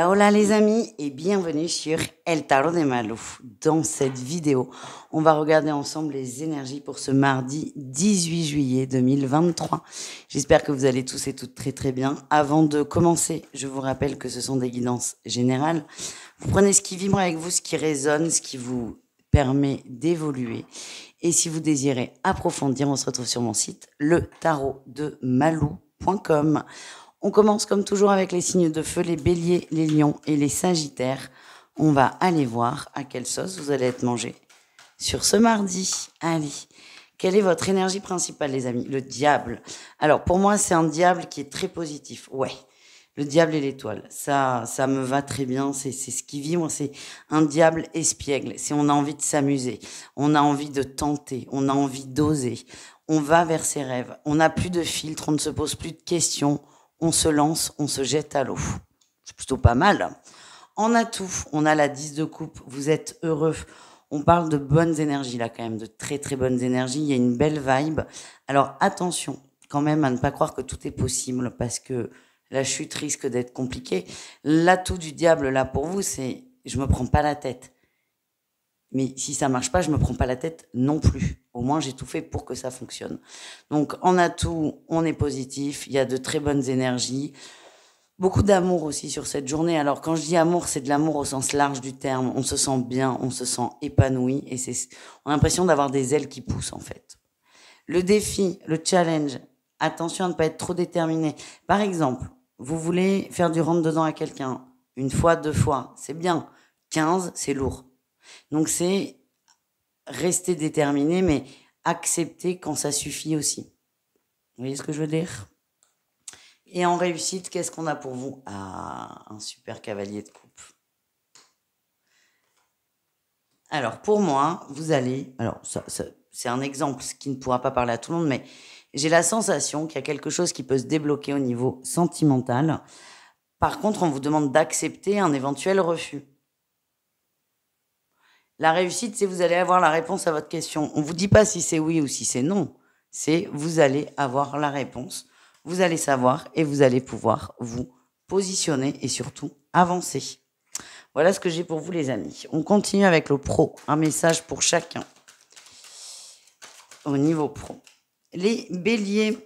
Hola, hola les amis et bienvenue sur El Tarot de Malou. Dans cette vidéo, on va regarder ensemble les énergies pour ce mardi 18 juillet 2023. J'espère que vous allez tous et toutes très très bien. Avant de commencer, je vous rappelle que ce sont des guidances générales. Vous prenez ce qui vibre avec vous, ce qui résonne, ce qui vous permet d'évoluer. Et si vous désirez approfondir, on se retrouve sur mon site, letarotdemalou.com. On commence comme toujours avec les signes de feu, les béliers, les lions et les sagittaires. On va aller voir à quelle sauce vous allez être mangés sur ce mardi. Allez, quelle est votre énergie principale les amis? Le diable. Alors pour moi c'est un diable qui est très positif. Ouais, le diable et l'étoile, ça me va très bien, c'est ce qui vit. Moi c'est un diable espiègle. C'est on a envie de s'amuser, on a envie de tenter, on a envie d'oser. On va vers ses rêves, on n'a plus de filtre, on ne se pose plus de questions. On se lance, on se jette à l'eau. C'est plutôt pas mal. En atout, on a la 10 de coupe, vous êtes heureux. On parle de bonnes énergies là quand même, de très très bonnes énergies. Il y a une belle vibe. Alors attention quand même à ne pas croire que tout est possible parce que la chute risque d'être compliquée. L'atout du diable là pour vous, c'est je me prends pas la tête. Mais si ça marche pas, je me prends pas la tête non plus. Au moins, j'ai tout fait pour que ça fonctionne. Donc, en atout, on est positif. Il y a de très bonnes énergies. Beaucoup d'amour aussi sur cette journée. Alors, quand je dis amour, c'est de l'amour au sens large du terme. On se sent bien, on se sent épanoui. Et on a l'impression d'avoir des ailes qui poussent, en fait. Le défi, le challenge. Attention à ne pas être trop déterminé. Par exemple, vous voulez faire du rentre-dedans à quelqu'un. Une fois, 2 fois, c'est bien. 15, c'est lourd. Donc c'est rester déterminé, mais accepter quand ça suffit aussi. Vous voyez ce que je veux dire? Et en réussite, qu'est-ce qu'on a pour vous? Ah, un super cavalier de coupe. Alors pour moi, vous allez... Alors c'est un exemple, ce qui ne pourra pas parler à tout le monde, mais j'ai la sensation qu'il y a quelque chose qui peut se débloquer au niveau sentimental. Par contre, on vous demande d'accepter un éventuel refus. La réussite, c'est vous allez avoir la réponse à votre question. On ne vous dit pas si c'est oui ou si c'est non. C'est vous allez avoir la réponse. Vous allez savoir et vous allez pouvoir vous positionner et surtout avancer. Voilà ce que j'ai pour vous les amis. On continue avec le pro. Un message pour chacun au niveau pro. Les béliers,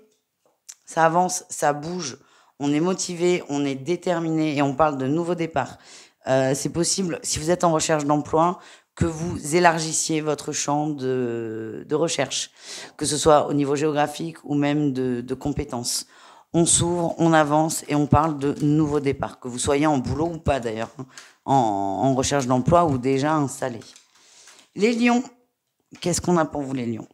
ça avance, ça bouge. On est motivé, on est déterminé et on parle de nouveau départ. C'est possible, si vous êtes en recherche d'emploi, que vous élargissiez votre champ de recherche, que ce soit au niveau géographique ou même de compétences. On s'ouvre, on avance et on parle de nouveau départ, que vous soyez en boulot ou pas d'ailleurs, en recherche d'emploi ou déjà installé. Les lions, qu'est-ce qu'on a pour vous les lions?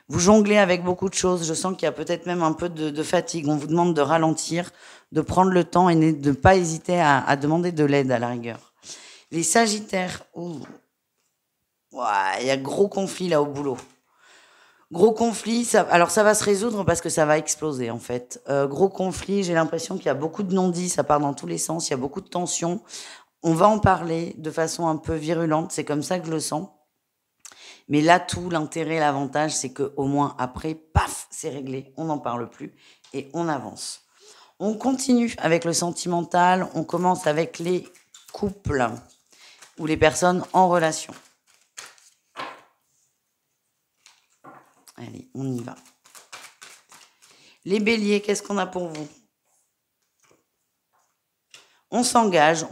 Vous jonglez avec beaucoup de choses, je sens qu'il y a peut-être même un peu de fatigue. On vous demande de ralentir, de prendre le temps et de ne pas hésiter à demander de l'aide à la rigueur. Les sagittaires, il y a gros conflit là au boulot. Gros conflit, alors ça va se résoudre parce que ça va exploser en fait. Gros conflit, j'ai l'impression qu'il y a beaucoup de non-dits, ça part dans tous les sens, il y a beaucoup de tensions. On va en parler de façon un peu virulente, c'est comme ça que je le sens. Mais l'atout, l'intérêt, l'avantage, c'est qu'au moins après, paf, c'est réglé, on n'en parle plus et on avance. On continue avec le sentimental, on commence avec les couples ou les personnes en relation. Allez, on y va. Les béliers, qu'est-ce qu'on a pour vous? On s'engage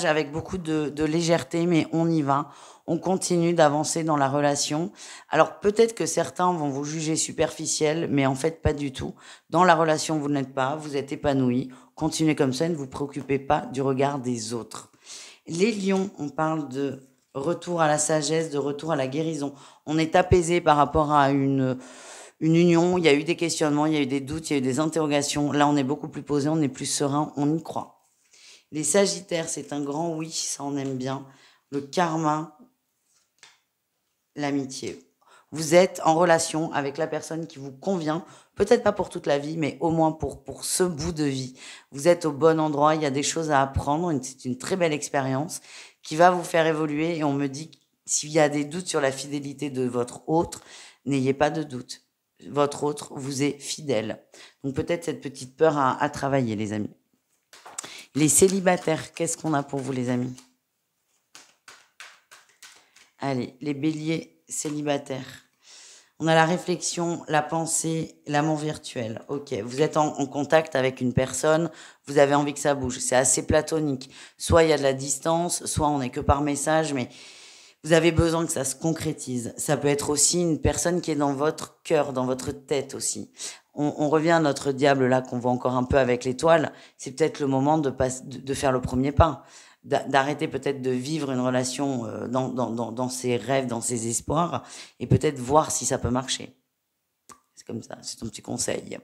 avec beaucoup de légèreté, mais on y va. On continue d'avancer dans la relation. Alors peut-être que certains vont vous juger superficiel, mais en fait pas du tout. Dans la relation, vous n'êtes pas, vous êtes épanoui. Continuez comme ça, ne vous préoccupez pas du regard des autres. Les lions, on parle de retour à la sagesse, de retour à la guérison. On est apaisé par rapport à une union, il y a eu des questionnements, il y a eu des doutes, il y a eu des interrogations. Là, on est beaucoup plus posé, on est plus serein, on y croit. Les sagittaires, c'est un grand oui, ça on aime bien. Le karma, l'amitié. Vous êtes en relation avec la personne qui vous convient, peut-être pas pour toute la vie, mais au moins pour ce bout de vie. Vous êtes au bon endroit, il y a des choses à apprendre, c'est une très belle expérience qui va vous faire évoluer. Et on me dit, s'il y a des doutes sur la fidélité de votre autre, n'ayez pas de doute. Votre autre vous est fidèle. Donc peut-être cette petite peur à travailler, les amis. Les célibataires, qu'est-ce qu'on a pour vous, les amis? Allez, les béliers célibataires. On a la réflexion, la pensée, l'amour virtuel. Ok, vous êtes en contact avec une personne, vous avez envie que ça bouge. C'est assez platonique. Soit il y a de la distance, soit on n'est que par message, mais vous avez besoin que ça se concrétise. Ça peut être aussi une personne qui est dans votre cœur, dans votre tête aussi. On revient à notre diable là qu'on voit encore un peu avec l'étoile. C'est peut-être le moment de faire le premier pas, d'arrêter peut-être de vivre une relation dans ses rêves, dans ses espoirs, et peut-être voir si ça peut marcher. C'est comme ça, c'est ton petit conseil.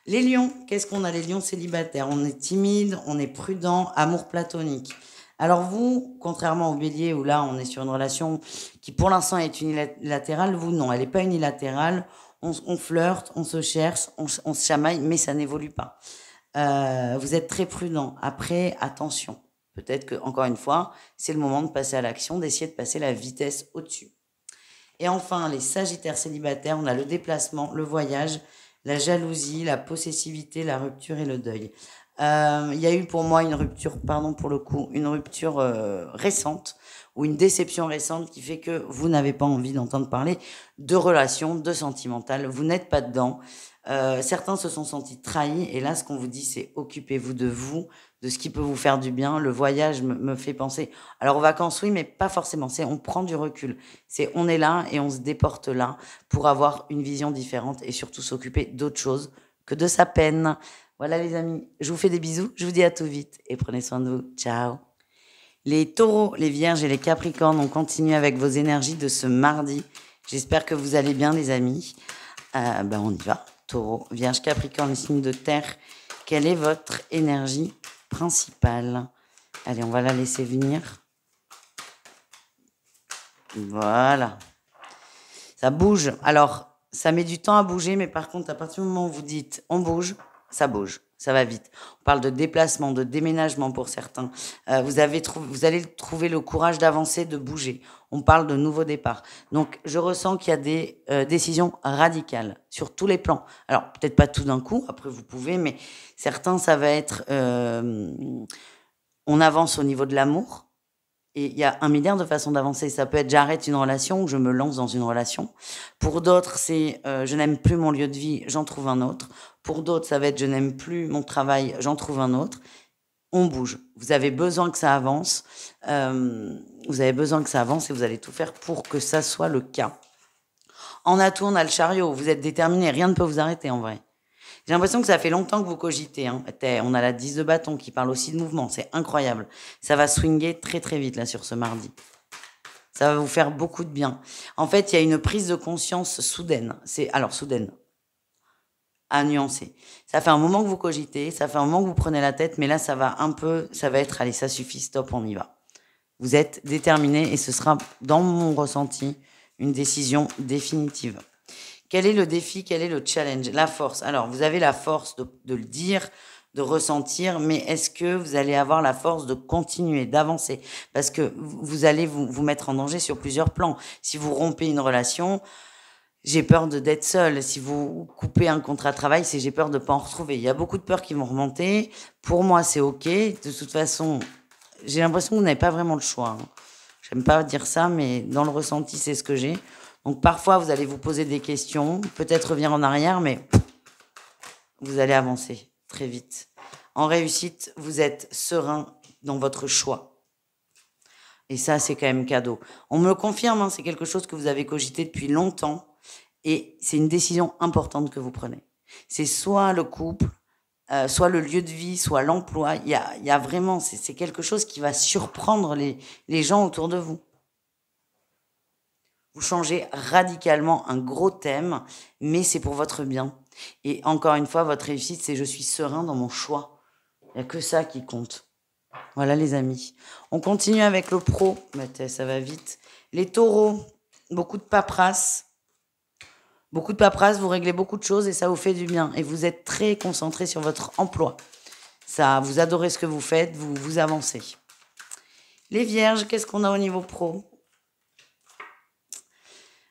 Les lions, qu'est-ce qu'on a, les lions célibataires? On est timide, on est prudent, amour platonique. Alors vous, contrairement au bélier où là on est sur une relation qui pour l'instant est unilatérale, vous non, elle n'est pas unilatérale. On flirte, on se cherche, on se chamaille, mais ça n'évolue pas. Vous êtes très prudent. Après, attention. Peut-être que, encore une fois, c'est le moment de passer à l'action, d'essayer de passer la vitesse au-dessus. Et enfin, les sagittaires célibataires, on a le déplacement, le voyage, la jalousie, la possessivité, la rupture et le deuil. Il y a eu pour moi une rupture, pardon pour le coup, une rupture récente ou une déception récente qui fait que vous n'avez pas envie d'entendre parler de relations, de sentimentales. Vous n'êtes pas dedans. Certains se sont sentis trahis et là, ce qu'on vous dit, c'est occupez-vous de vous, de ce qui peut vous faire du bien. Le voyage me fait penser. Alors aux vacances, oui, mais pas forcément. C'est on prend du recul. C'est on est là et on se déporte là pour avoir une vision différente et surtout s'occuper d'autre chose que de sa peine. Voilà les amis, je vous fais des bisous, je vous dis à tout vite et prenez soin de vous. Ciao. Les taureaux, les vierges et les capricornes, on continue avec vos énergies de ce mardi. J'espère que vous allez bien les amis. On y va. Taureau, vierge, capricorne, les signes de terre. Quelle est votre énergie principale? Allez, on va la laisser venir. Voilà. Ça bouge. Alors, ça met du temps à bouger, mais par contre, à partir du moment où vous dites on bouge, ça bouge, ça va vite. On parle de déplacement, de déménagement pour certains. Vous allez trouver le courage d'avancer, de bouger. On parle de nouveau départ. Donc, je ressens qu'il y a des décisions radicales sur tous les plans. Alors, peut-être pas tout d'un coup, après vous pouvez, mais certains, ça va être... on avance au niveau de l'amour. Et il y a un milliard de façons d'avancer. Ça peut être j'arrête une relation ou je me lance dans une relation. Pour d'autres, c'est je n'aime plus mon lieu de vie, j'en trouve un autre. Pour d'autres, ça va être je n'aime plus mon travail, j'en trouve un autre. On bouge. Vous avez besoin que ça avance. Vous avez besoin que ça avance et vous allez tout faire pour que ça soit le cas. En atout, on a le chariot. Vous êtes déterminé, rien ne peut vous arrêter en vrai. J'ai l'impression que ça fait longtemps que vous cogitez. Hein. On a la 10 de bâton qui parle aussi de mouvement. C'est incroyable. Ça va swinguer très très vite là sur ce mardi. Ça va vous faire beaucoup de bien. En fait, il y a une prise de conscience soudaine. Alors soudaine, à nuancer. Ça fait un moment que vous cogitez, ça fait un moment que vous prenez la tête, mais là ça va être allez, ça suffit, stop, on y va. Vous êtes déterminé et ce sera dans mon ressenti une décision définitive. Quel est le défi? Quel est le challenge? La force. Alors, vous avez la force de le dire, de ressentir, mais est-ce que vous allez avoir la force de continuer, d'avancer? Parce que vous allez vous mettre en danger sur plusieurs plans. Si vous rompez une relation, j'ai peur d'être seule. Si vous coupez un contrat de travail, c'est j'ai peur de ne pas en retrouver. Il y a beaucoup de peurs qui vont remonter. Pour moi, c'est OK. De toute façon, j'ai l'impression que vous n'avez pas vraiment le choix. Hein. J'aime pas dire ça, mais dans le ressenti, c'est ce que j'ai. Donc parfois, vous allez vous poser des questions, peut-être revenir en arrière, mais vous allez avancer très vite. En réussite, vous êtes serein dans votre choix. Et ça, c'est quand même cadeau. On me le confirme, hein, c'est quelque chose que vous avez cogité depuis longtemps et c'est une décision importante que vous prenez. C'est soit le couple, soit le lieu de vie, soit l'emploi. Il y a vraiment, c'est quelque chose qui va surprendre les gens autour de vous. Vous changez radicalement un gros thème, mais c'est pour votre bien. Et encore une fois, votre réussite, c'est je suis serein dans mon choix. Il n'y a que ça qui compte. Voilà les amis. On continue avec le pro. Ça va vite. Les taureaux, beaucoup de paperasse. Beaucoup de paperasse, vous réglez beaucoup de choses et ça vous fait du bien. Et vous êtes très concentré sur votre emploi. Ça, vous adorez ce que vous faites, vous avancez. Les vierges, qu'est-ce qu'on a au niveau pro?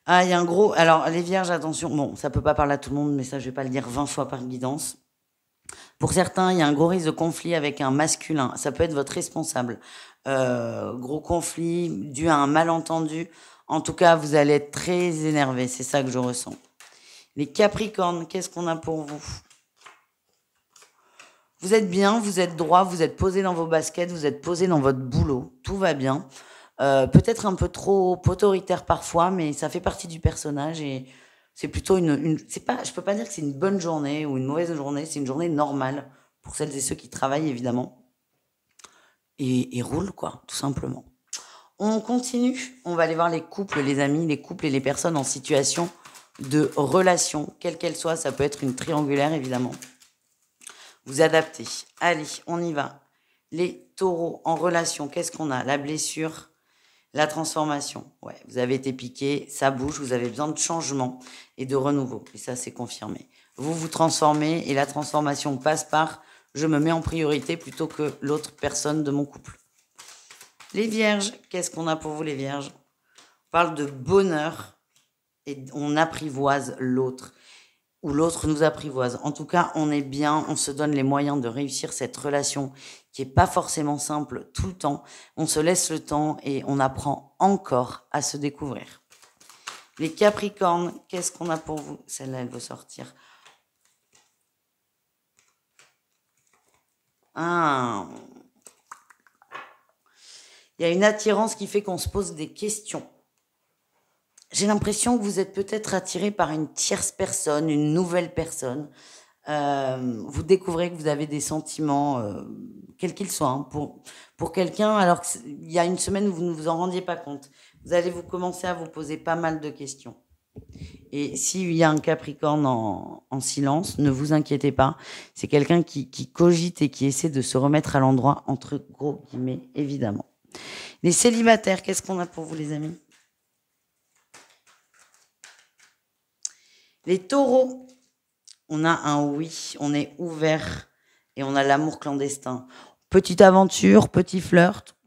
Ah, il y a un gros... Alors, les vierges, attention. Bon, ça peut pas parler à tout le monde, mais ça, je vais pas le dire 20 fois par guidance. Pour certains, il y a un gros risque de conflit avec un masculin. Ça peut être votre responsable. Gros conflit dû à un malentendu. En tout cas, vous allez être très énervé. C'est ça que je ressens. Les Capricornes, qu'est-ce qu'on a pour vous? Vous êtes bien, vous êtes droit, vous êtes posé dans vos baskets, vous êtes posé dans votre boulot. Tout va bien. Peut-être un peu trop autoritaire parfois, mais ça fait partie du personnage et c'est plutôt c'est pas, je peux pas dire que c'est une bonne journée ou une mauvaise journée, c'est une journée normale pour celles et ceux qui travaillent évidemment et roulent quoi, tout simplement. On continue, on va aller voir les couples, les amis, les couples et les personnes en situation de relation, quelle qu'elle soit, ça peut être une triangulaire évidemment. Vous adaptez. Allez, on y va. Les taureaux en relation, qu'est-ce qu'on a? La blessure, la transformation. Ouais, vous avez été piqué, ça bouge, vous avez besoin de changement et de renouveau. Et ça, c'est confirmé. Vous vous transformez et la transformation passe par je me mets en priorité plutôt que l'autre personne de mon couple. Les vierges, qu'est-ce qu'on a pour vous les vierges? On parle de bonheur et on apprivoise l'autre. Ou l'autre nous apprivoise. En tout cas, on est bien, on se donne les moyens de réussir cette relation qui est pas forcément simple tout le temps. On se laisse le temps et on apprend encore à se découvrir. Les Capricornes, qu'est-ce qu'on a pour vous? Celle-là, elle veut sortir. Ah. Il y a une attirance qui fait qu'on se pose des questions. J'ai l'impression que vous êtes peut-être attiré par une tierce personne, une nouvelle personne. Vous découvrez que vous avez des sentiments, quels qu'ils soient, hein, pour quelqu'un, alors qu'il y a une semaine, vous ne vous en rendiez pas compte. Vous allez vous commencer à vous poser pas mal de questions. Et s'il y a un Capricorne en silence, ne vous inquiétez pas. C'est quelqu'un qui cogite et qui essaie de se remettre à l'endroit, entre gros guillemets, évidemment. Les célibataires, qu'est-ce qu'on a pour vous, les amis? Les taureaux, on a un oui, on est ouvert et on a l'amour clandestin. Petite aventure, petit flirt,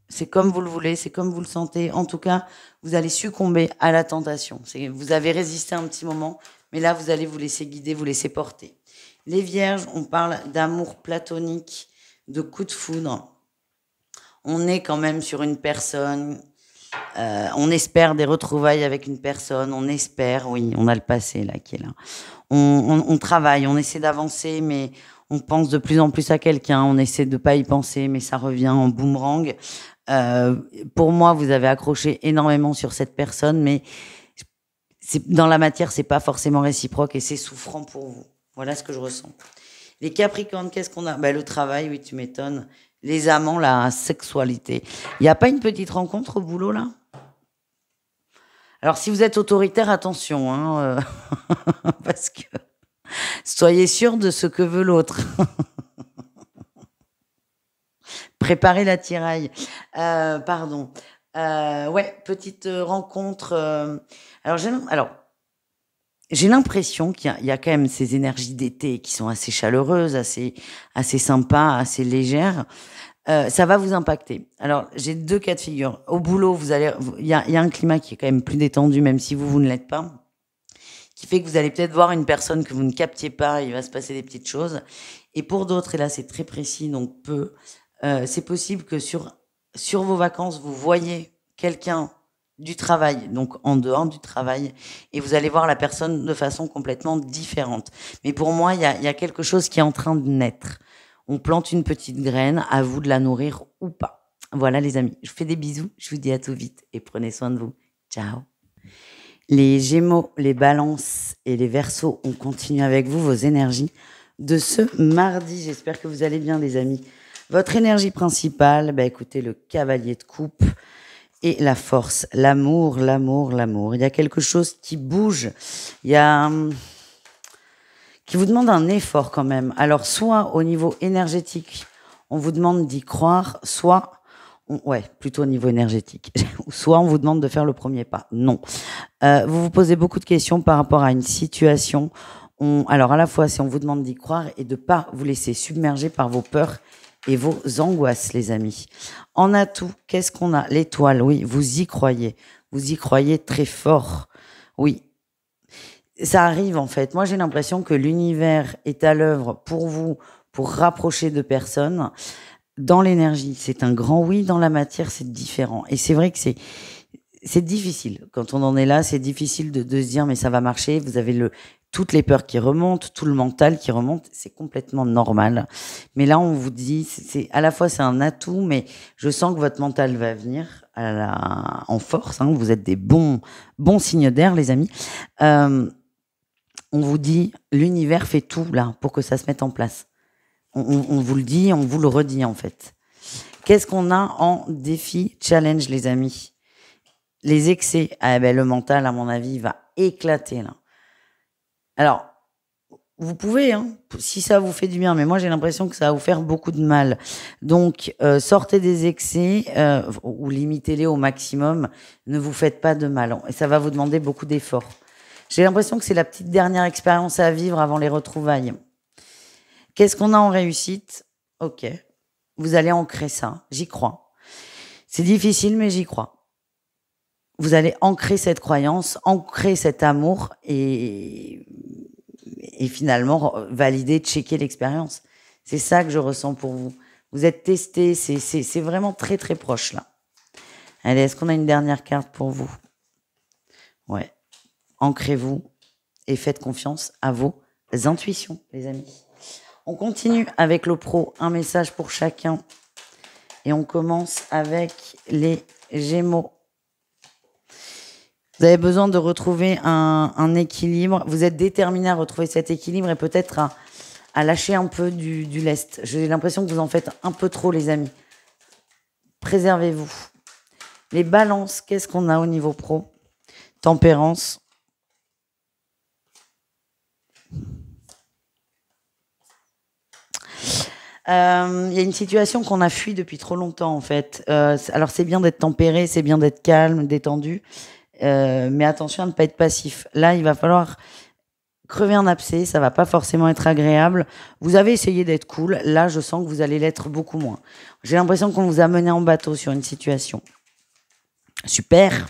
c'est comme vous le voulez, c'est comme vous le sentez. En tout cas, vous allez succomber à la tentation. Vous avez résisté un petit moment, mais là, vous allez vous laisser guider, vous laisser porter. Les vierges, on parle d'amour platonique, de coup de foudre. On est quand même sur une personne... on espère des retrouvailles avec une personne, on espère, oui, on a le passé là qui est là. On travaille, on essaie d'avancer, mais on pense de plus en plus à quelqu'un, on essaie de pas y penser, mais ça revient en boomerang. Pour moi, vous avez accroché énormément sur cette personne, mais dans la matière, c'est pas forcément réciproque et c'est souffrant pour vous. Voilà ce que je ressens. Les Capricornes, qu'est-ce qu'on a? Le travail, oui, tu m'étonnes. Les amants, la sexualité. Il n'y a pas une petite rencontre au boulot, là? Alors, si vous êtes autoritaire, attention, hein, parce que soyez sûr de ce que veut l'autre. Préparez l'attirail. Pardon. Ouais, petite rencontre. Alors, j'ai l'impression qu'il y a quand même ces énergies d'été qui sont assez chaleureuses, assez sympas, assez légères. Ça va vous impacter. Alors, j'ai deux cas de figure. Au boulot, il y a un climat qui est quand même plus détendu, même si vous ne l'êtes pas, qui fait que vous allez peut-être voir une personne que vous ne captiez pas, il va se passer des petites choses. Et pour d'autres, et là c'est très précis, donc c'est possible que sur vos vacances, vous voyez quelqu'un du travail, donc en dehors du travail, et vous allez voir la personne de façon complètement différente. Mais pour moi, il y a quelque chose qui est en train de naître. On plante une petite graine, à vous de la nourrir ou pas. Voilà les amis, je vous fais des bisous, je vous dis à tout vite et prenez soin de vous. Ciao. Les Gémeaux, les Balances et les Verseaux, on continue avec vous vos énergies de ce mardi. J'espère que vous allez bien les amis. Votre énergie principale, écoutez, le cavalier de coupe et la force, l'amour, l'amour, l'amour. Il y a quelque chose qui bouge, qui vous demande un effort quand même. Alors, soit au niveau énergétique, on vous demande d'y croire, soit... plutôt au niveau énergétique. Soit on vous demande de faire le premier pas. Non. Vous vous posez beaucoup de questions par rapport à une situation. Alors, à la fois, si on vous demande d'y croire et de ne pas vous laisser submerger par vos peurs et vos angoisses, les amis. En atout, qu'est-ce qu'on a? L'étoile, oui, vous y croyez. Vous y croyez très fort. Oui. Ça arrive en fait. Moi, j'ai l'impression que l'univers est à l'œuvre pour vous, pour rapprocher de personnes. Dans l'énergie, c'est un grand oui. Dans la matière, c'est différent. Et c'est vrai que c'est difficile. Quand on en est là, c'est difficile de se dire mais ça va marcher. Vous avez toutes les peurs qui remontent, tout le mental qui remonte. C'est complètement normal. Mais là, on vous dit, c'est à la fois c'est un atout, mais je sens que votre mental va venir en force. Hein. Vous êtes des bons signes d'air, les amis. On vous dit, l'univers fait tout là pour que ça se mette en place. On vous le dit, on vous le redit en fait. Qu'est-ce qu'on a en défi challenge, les amis? Les excès. Ah ben, le mental, à mon avis, va éclater là. Alors, vous pouvez, hein, si ça vous fait du bien, mais moi j'ai l'impression que ça va vous faire beaucoup de mal. Donc, sortez des excès ou limitez-les au maximum. Ne vous faites pas de mal. Et ça va vous demander beaucoup d'efforts. J'ai l'impression que c'est la petite dernière expérience à vivre avant les retrouvailles. Qu'est-ce qu'on a en réussite? Ok, vous allez ancrer ça, j'y crois. C'est difficile, mais j'y crois. Vous allez ancrer cette croyance, ancrer cet amour et finalement valider, checker l'expérience. C'est ça que je ressens pour vous. Vous êtes testé, c'est vraiment très très proche là. Allez, est-ce qu'on a une dernière carte pour vous? Ouais. Ancrez-vous et faites confiance à vos intuitions, les amis. On continue avec le pro, un message pour chacun. Et on commence avec les Gémeaux. Vous avez besoin de retrouver un équilibre. Vous êtes déterminé à retrouver cet équilibre et peut-être à lâcher un peu du lest. J'ai l'impression que vous en faites un peu trop, les amis. Préservez-vous. Les balances, qu'est-ce qu'on a au niveau pro? Tempérance. Il y a une situation qu'on a fui depuis trop longtemps, en fait. Alors, c'est bien d'être tempéré, c'est bien d'être calme, détendu. Mais attention à ne pas être passif. Là, il va falloir crever un abcès, ça va pas forcément être agréable. Vous avez essayé d'être cool, là je sens que vous allez l'être beaucoup moins. J'ai l'impression qu'on vous a mené en bateau sur une situation. Super.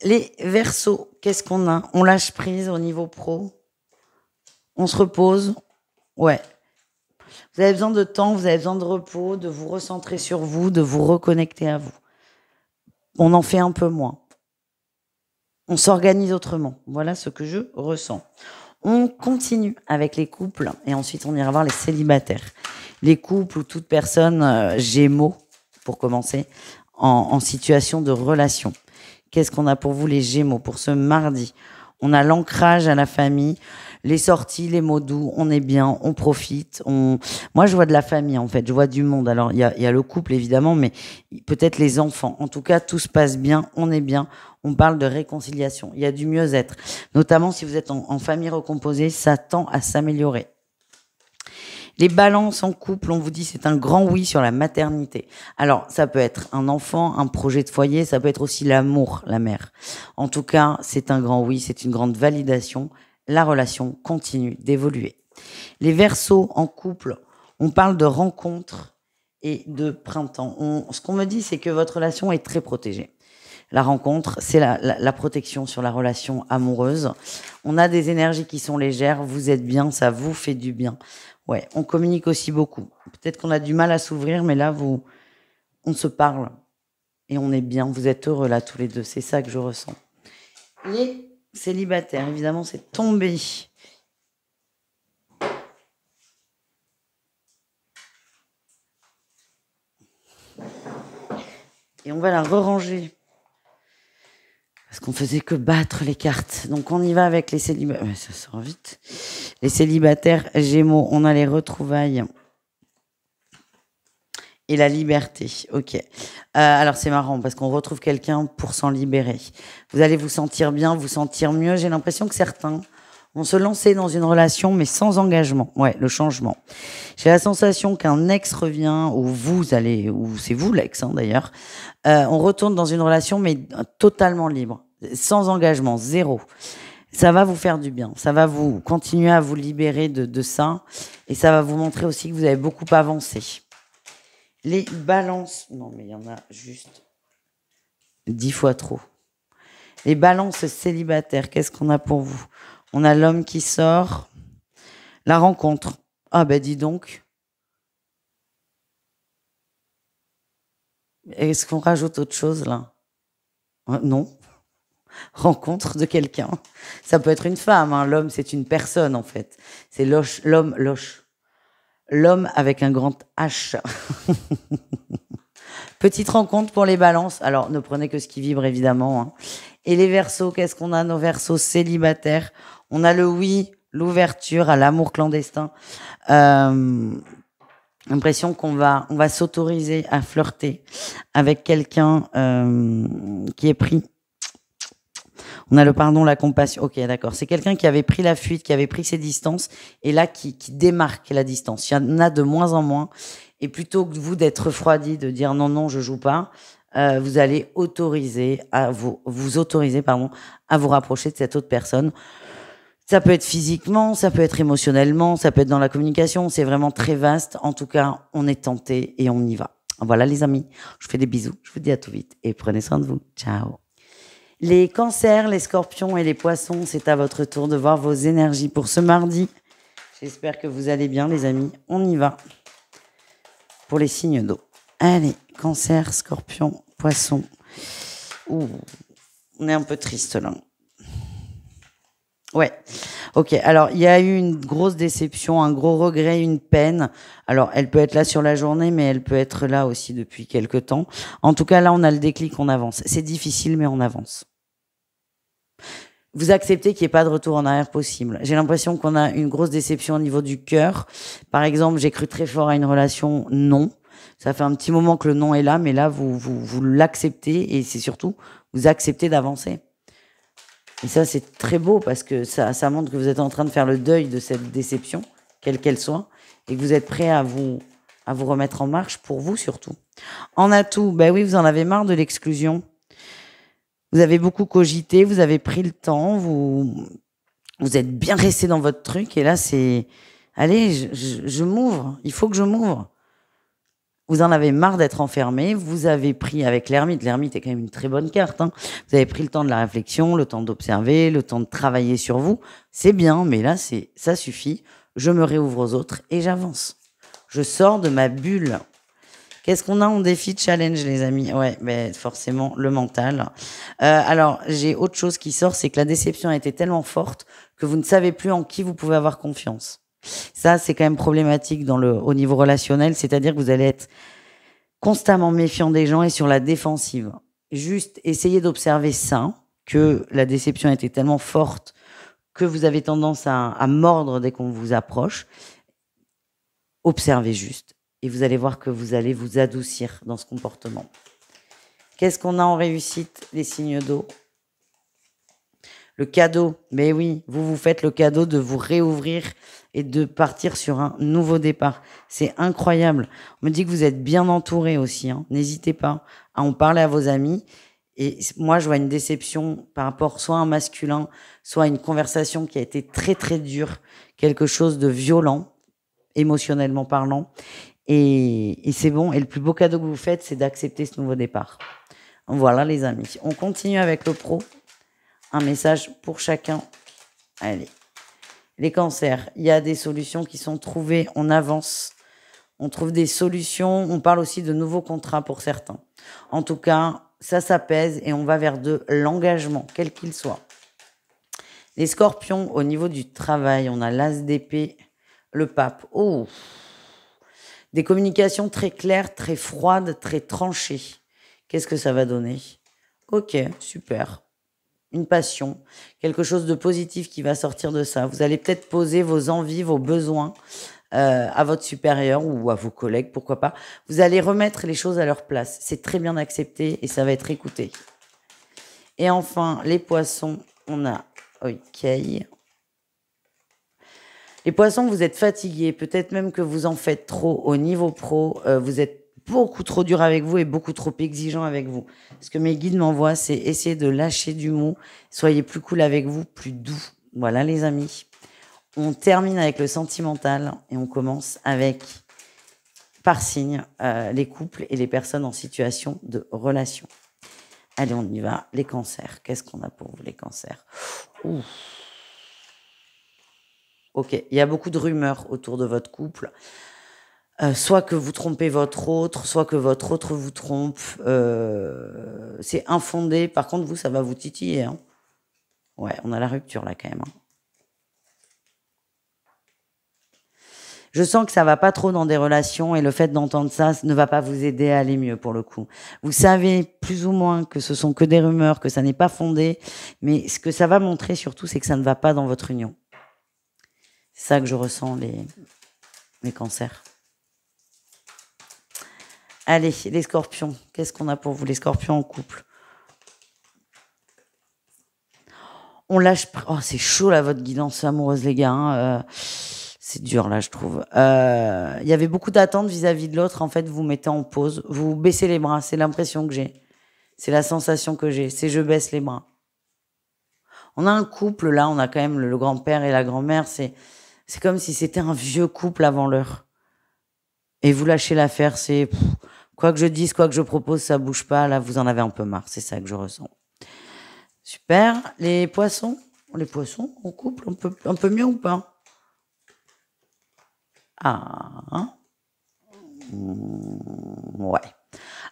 Les Verseaux, qu'est-ce qu'on a? On lâche prise au niveau pro. On se repose. Ouais. Vous avez besoin de temps, vous avez besoin de repos, de vous recentrer sur vous, de vous reconnecter à vous. On en fait un peu moins. On s'organise autrement. Voilà ce que je ressens. On continue avec les couples et ensuite on ira voir les célibataires. Les couples ou toute personne Gémeaux, pour commencer, en situation de relation. Qu'est-ce qu'on a pour vous les Gémeaux pour ce mardi? On a l'ancrage à la famille, les sorties, les mots doux, on est bien, on profite. Moi, je vois de la famille, en fait, je vois du monde. Alors, il y a le couple, évidemment, mais peut-être les enfants. En tout cas, tout se passe bien, on est bien. On parle de réconciliation. Il y a du mieux-être. Notamment, si vous êtes en famille recomposée, ça tend à s'améliorer. Les balances en couple, on vous dit c'est un grand oui sur la maternité. Alors, ça peut être un enfant, un projet de foyer, ça peut être aussi l'amour, la mère. En tout cas, c'est un grand oui, c'est une grande validation. La relation continue d'évoluer. Les Verseaux en couple, on parle de rencontres et de printemps. Ce qu'on me dit, c'est que votre relation est très protégée. La rencontre, c'est la protection sur la relation amoureuse. On a des énergies qui sont légères, vous êtes bien, ça vous fait du bien. Ouais, on communique aussi beaucoup. Peut-être qu'on a du mal à s'ouvrir, mais là, on se parle et on est bien. Vous êtes heureux là tous les deux, c'est ça que je ressens. Les célibataires, évidemment, c'est tombé. Et on va la re-ranger. Parce qu'on faisait que battre les cartes. Donc on y va avec les célibataires. Ça sort vite. Les célibataires Gémeaux, on a les retrouvailles. Et la liberté, ok. Alors c'est marrant parce qu'on retrouve quelqu'un pour s'en libérer. Vous allez vous sentir bien, vous sentir mieux. J'ai l'impression que certains vont se lancer dans une relation mais sans engagement. Ouais, le changement. J'ai la sensation qu'un ex revient ou c'est vous l'ex d'ailleurs. On retourne dans une relation mais totalement libre, sans engagement, zéro. Ça va vous faire du bien. Ça va vous continuer à vous libérer de ça et ça va vous montrer aussi que vous avez beaucoup avancé. Les balances, non mais il y en a juste 10 fois trop. Les balances célibataires, qu'est-ce qu'on a pour vous? On a l'homme qui sort. La rencontre. Ah ben dis donc. Est-ce qu'on rajoute autre chose là? Non. Rencontre de quelqu'un. Ça peut être une femme, hein. L'homme, c'est une personne en fait. C'est l'homme, l'homme avec un grand H. Petite rencontre pour les balances. Alors, ne prenez que ce qui vibre, évidemment, hein. Et les verseaux, qu'est-ce qu'on a, nos verseaux célibataires? On a le oui, l'ouverture à l'amour clandestin. L'impression qu'on on va s'autoriser à flirter avec quelqu'un qui est pris. On a le pardon, la compassion. Ok, d'accord. C'est quelqu'un qui avait pris la fuite, qui avait pris ses distances, et là qui démarque la distance. Il y en a de moins en moins. Et plutôt que vous d'être refroidi, de dire non, non, je joue pas, vous allez autoriser à vous autoriser, pardon, à vous rapprocher de cette autre personne. Ça peut être physiquement, ça peut être émotionnellement, ça peut être dans la communication. C'est vraiment très vaste. En tout cas, on est tenté et on y va. Voilà, les amis. Je vous fais des bisous. Je vous dis à tout vite et prenez soin de vous. Ciao. Les cancers, les scorpions et les poissons, c'est à votre tour de voir vos énergies pour ce mardi. J'espère que vous allez bien, les amis. On y va pour les signes d'eau. Allez, cancer, scorpion, poisson. Ouh, on est un peu triste là. Ouais. Ok. Alors, il y a eu une grosse déception, un gros regret, une peine. Alors, elle peut être là sur la journée, mais elle peut être là aussi depuis quelque temps. En tout cas, là, on a le déclic, on avance. C'est difficile, mais on avance. Vous acceptez qu'il n'y ait pas de retour en arrière possible. J'ai l'impression qu'on a une grosse déception au niveau du cœur. Par exemple, j'ai cru très fort à une relation, non. Ça fait un petit moment que le non est là, mais là, vous l'acceptez et c'est surtout, vous acceptez d'avancer. Et ça, c'est très beau parce que ça montre que vous êtes en train de faire le deuil de cette déception, quelle qu'elle soit, et que vous êtes prêt à vous remettre en marche pour vous surtout. En atout, ben oui, vous en avez marre de l'exclusion. Vous avez beaucoup cogité, vous avez pris le temps, vous êtes bien resté dans votre truc, et là, c'est, allez, je m'ouvre, il faut que je m'ouvre. Vous en avez marre d'être enfermé, vous avez pris avec l'ermite est quand même une très bonne carte, hein. Vous avez pris le temps de la réflexion, le temps d'observer, le temps de travailler sur vous. C'est bien, mais là, ça suffit. Je me réouvre aux autres et j'avance. Je sors de ma bulle. Qu'est-ce qu'on a en défi de challenge, les amis? Ouais, ben forcément, le mental. Alors, j'ai autre chose qui sort, c'est que la déception a été tellement forte que vous ne savez plus en qui vous pouvez avoir confiance. Ça, c'est quand même problématique au niveau relationnel, c'est-à-dire que vous allez être constamment méfiant des gens et sur la défensive. Juste essayez d'observer ça, que la déception a été tellement forte que vous avez tendance à mordre dès qu'on vous approche. Observez juste et vous allez voir que vous allez vous adoucir dans ce comportement. Qu'est-ce qu'on a en réussite, les signes d'eau? Le cadeau, mais oui, vous faites le cadeau de vous réouvrir et de partir sur un nouveau départ. C'est incroyable. On me dit que vous êtes bien entouré aussi, hein. N'hésitez pas à en parler à vos amis. Et moi, je vois une déception par rapport soit à un masculin, soit à une conversation qui a été très, très dure, quelque chose de violent, émotionnellement parlant. Et c'est bon. Et le plus beau cadeau que vous faites, c'est d'accepter ce nouveau départ. Voilà, les amis. On continue avec le pro. Un message pour chacun. Allez. Les cancers, il y a des solutions qui sont trouvées, on avance, on trouve des solutions, on parle aussi de nouveaux contrats pour certains. En tout cas, ça s'apaise et on va vers de l'engagement, quel qu'il soit. Les scorpions, au niveau du travail, on a l'as d'épée, le pape. Oh, des communications très claires, très froides, très tranchées. Qu'est-ce que ça va donner? Ok, super. Une passion, quelque chose de positif qui va sortir de ça. Vous allez peut-être poser vos envies, vos besoins à votre supérieur ou à vos collègues, pourquoi pas. Vous allez remettre les choses à leur place. C'est très bien accepté et ça va être écouté. Et enfin, les poissons, on a... Ok. Les poissons, vous êtes fatigués, peut-être même que vous en faites trop au niveau pro. Vous êtes beaucoup trop dur avec vous et beaucoup trop exigeant avec vous. Ce que mes guides m'envoient, c'est essayer de lâcher du mot. Soyez plus cool avec vous, plus doux. Voilà, les amis. On termine avec le sentimental et on commence avec, par signe, les couples et les personnes en situation de relation. Allez, on y va. Les cancers. Qu'est-ce qu'on a pour vous, les cancers? Ouh. Ok, il y a beaucoup de rumeurs autour de votre couple. Soit que vous trompez votre autre, soit que votre autre vous trompe. C'est infondé. Par contre, vous, ça va vous titiller. Hein. Ouais, on a la rupture là quand même. Hein. Je sens que ça va pas trop dans des relations et le fait d'entendre ça ne va pas vous aider à aller mieux pour le coup. Vous savez plus ou moins que ce sont que des rumeurs, que ça n'est pas fondé, mais ce que ça va montrer surtout, c'est que ça ne va pas dans votre union. C'est ça que je ressens, les cancers. Allez, les scorpions. Qu'est-ce qu'on a pour vous, les scorpions en couple? On lâche... Oh, c'est chaud là, votre guidance amoureuse, les gars. Hein. C'est dur là, je trouve. Il y avait beaucoup d'attentes vis-à-vis de l'autre. En fait, vous mettez en pause. Vous baissez les bras. C'est l'impression que j'ai. C'est la sensation que j'ai. C'est je baisse les bras. On a un couple là. On a quand même le grand-père et la grand-mère. C'est comme si c'était un vieux couple avant l'heure. Et vous lâchez l'affaire. C'est quoi que je dise, quoi que je propose, ça bouge pas. Là, vous en avez un peu marre. C'est ça que je ressens. Super. Les poissons en couple, un peu mieux ou pas? Ah, ouais.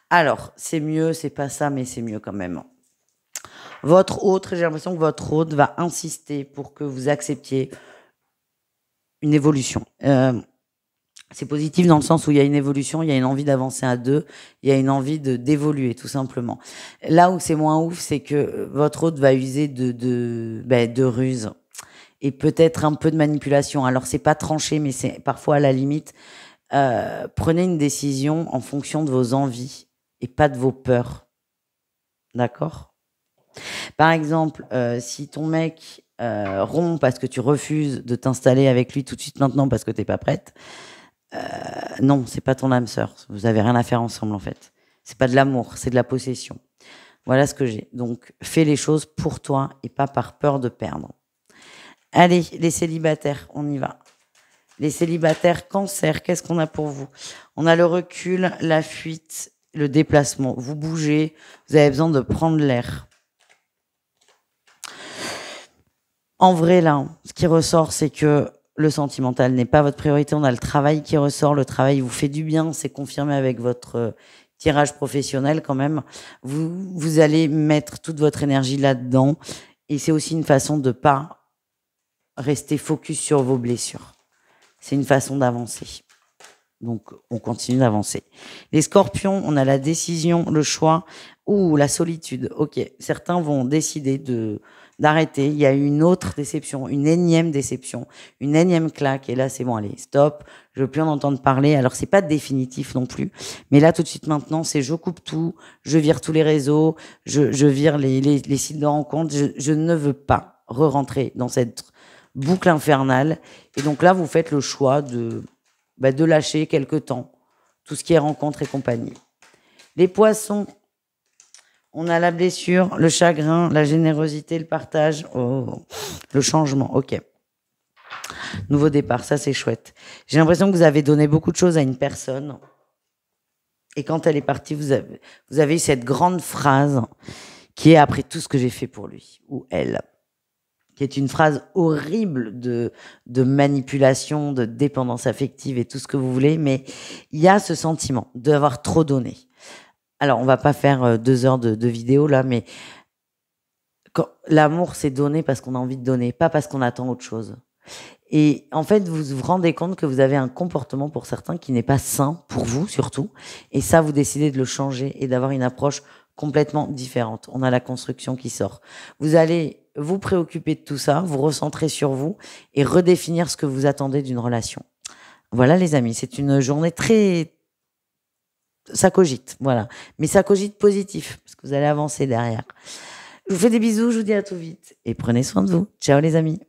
Alors, c'est mieux, c'est pas ça, mais c'est mieux quand même. Votre autre, j'ai l'impression que votre autre va insister pour que vous acceptiez une évolution. C'est positif dans le sens où il y a une évolution, il y a une envie d'avancer à deux, il y a une envie d'évoluer, tout simplement. Là où c'est moins ouf, c'est que votre autre va user de ruse et peut-être un peu de manipulation. Alors, c'est pas tranché, mais c'est parfois à la limite. Prenez une décision en fonction de vos envies et pas de vos peurs. D'accord? Par exemple, si ton mec rompt parce que tu refuses de t'installer avec lui tout de suite maintenant parce que t'es pas prête, non, c'est pas ton âme sœur. Vous avez rien à faire ensemble en fait. C'est pas de l'amour, c'est de la possession. Voilà ce que j'ai. Donc, fais les choses pour toi et pas par peur de perdre. Allez, les célibataires, on y va. Les célibataires cancer, qu'est-ce qu'on a pour vous? On a le recul, la fuite, le déplacement. Vous bougez, vous avez besoin de prendre l'air. En vrai, là, ce qui ressort, c'est que le sentimental n'est pas votre priorité. On a le travail qui ressort. Le travail vous fait du bien. C'est confirmé avec votre tirage professionnel quand même. Vous allez mettre toute votre énergie là-dedans. Et c'est aussi une façon de pas rester focus sur vos blessures. C'est une façon d'avancer. Donc, on continue d'avancer. Les scorpions, on a la décision, le choix ou la solitude. Ok, certains vont décider d'arrêter. Il y a une autre déception, une énième déception, une énième claque. Et là, c'est bon, allez, stop. Je veux plus en entendre parler. Alors, c'est pas définitif non plus. Mais là, tout de suite, maintenant, c'est je coupe tout, je vire tous les réseaux, je vire les sites de rencontres. Je ne veux pas re-rentrer dans cette boucle infernale. Et donc là, vous faites le choix de lâcher quelque temps tout ce qui est rencontre et compagnie. Les poissons, on a la blessure, le chagrin, la générosité, le partage, le changement. Ok. Nouveau départ, ça c'est chouette. J'ai l'impression que vous avez donné beaucoup de choses à une personne. Et quand elle est partie, vous avez eu cette grande phrase qui est après tout ce que j'ai fait pour lui, ou elle. Qui est une phrase horrible de manipulation, de dépendance affective et tout ce que vous voulez, mais il y a ce sentiment d'avoir trop donné. Alors, on va pas faire 2 heures de vidéo là, mais l'amour, c'est donner parce qu'on a envie de donner, pas parce qu'on attend autre chose. Et en fait, vous vous rendez compte que vous avez un comportement pour certains qui n'est pas sain, pour vous surtout, et ça, vous décidez de le changer et d'avoir une approche complètement différente. On a la construction qui sort. Vous allez vous préoccuper de tout ça, vous recentrer sur vous et redéfinir ce que vous attendez d'une relation. Voilà les amis, c'est une journée très... Ça cogite, voilà. Mais ça cogite positif, parce que vous allez avancer derrière. Je vous fais des bisous, je vous dis à tout vite. Et prenez soin de vous. Ciao les amis.